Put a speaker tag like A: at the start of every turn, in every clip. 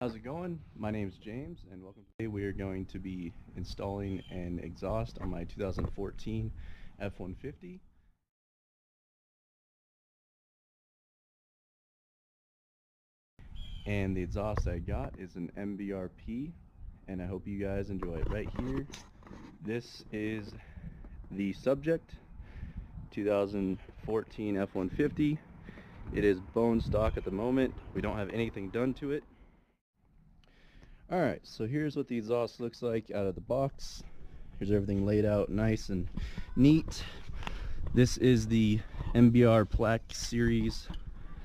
A: How's it going? My name's James and welcome. Today we are going to be installing an exhaust on my 2014 F150. And the exhaust I got is an MBRP, and I hope you guys enjoy it. Right here, this is the subject, 2014 F150. It is bone stock at the moment. We don't have anything done to it. Alright, so here's what the exhaust looks like out of the box. Here's everything laid out nice and neat. This is the MBR Black series,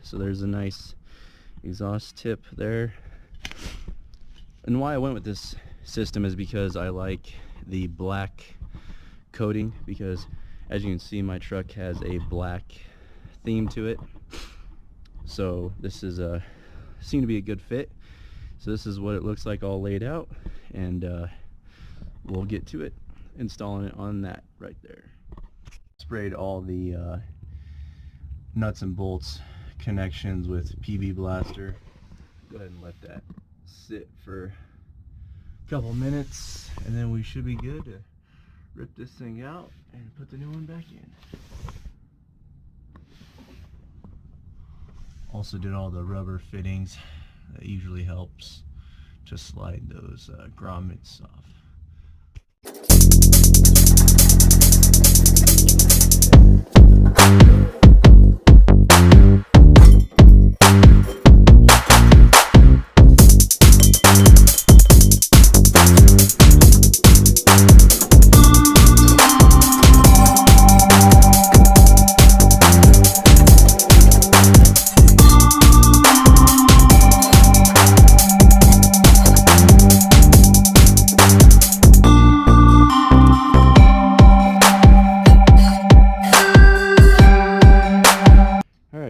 A: so there's a nice exhaust tip there. And why I went with this system is because I like the black coating, because as you can see my truck has a black theme to it. So this is seemed to be a good fit. So this is what it looks like all laid out, and we'll get to it, installing it on that right there. Sprayed all the nuts and bolts connections with PB Blaster. Go ahead and let that sit for a couple minutes, and then we should be good to rip this thing out and put the new one back in. Also did all the rubber fittings. That usually helps to slide those grommets off.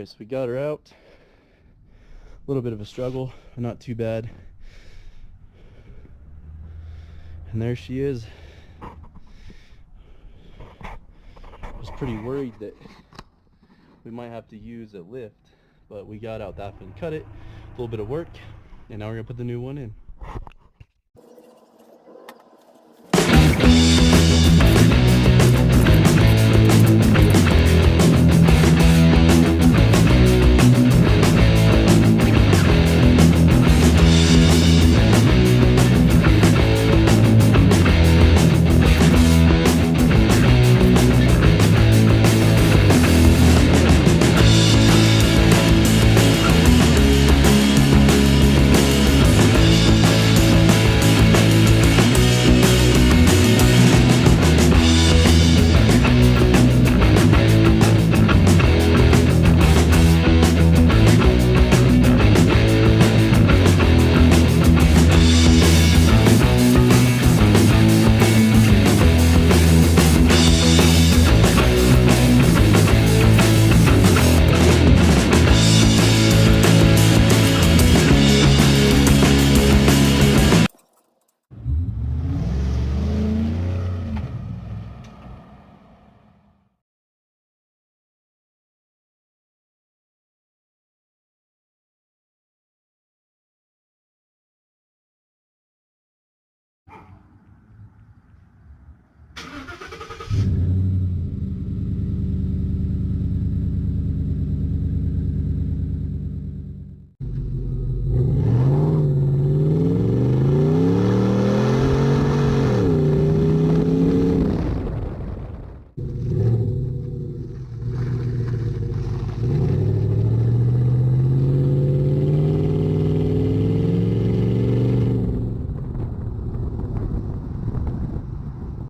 A: So we got her out. A little bit of a struggle, but not too bad. And there she is. I was pretty worried that we might have to use a lift, but we got out that and cut it. A little bit of work, and now we're gonna put the new one in.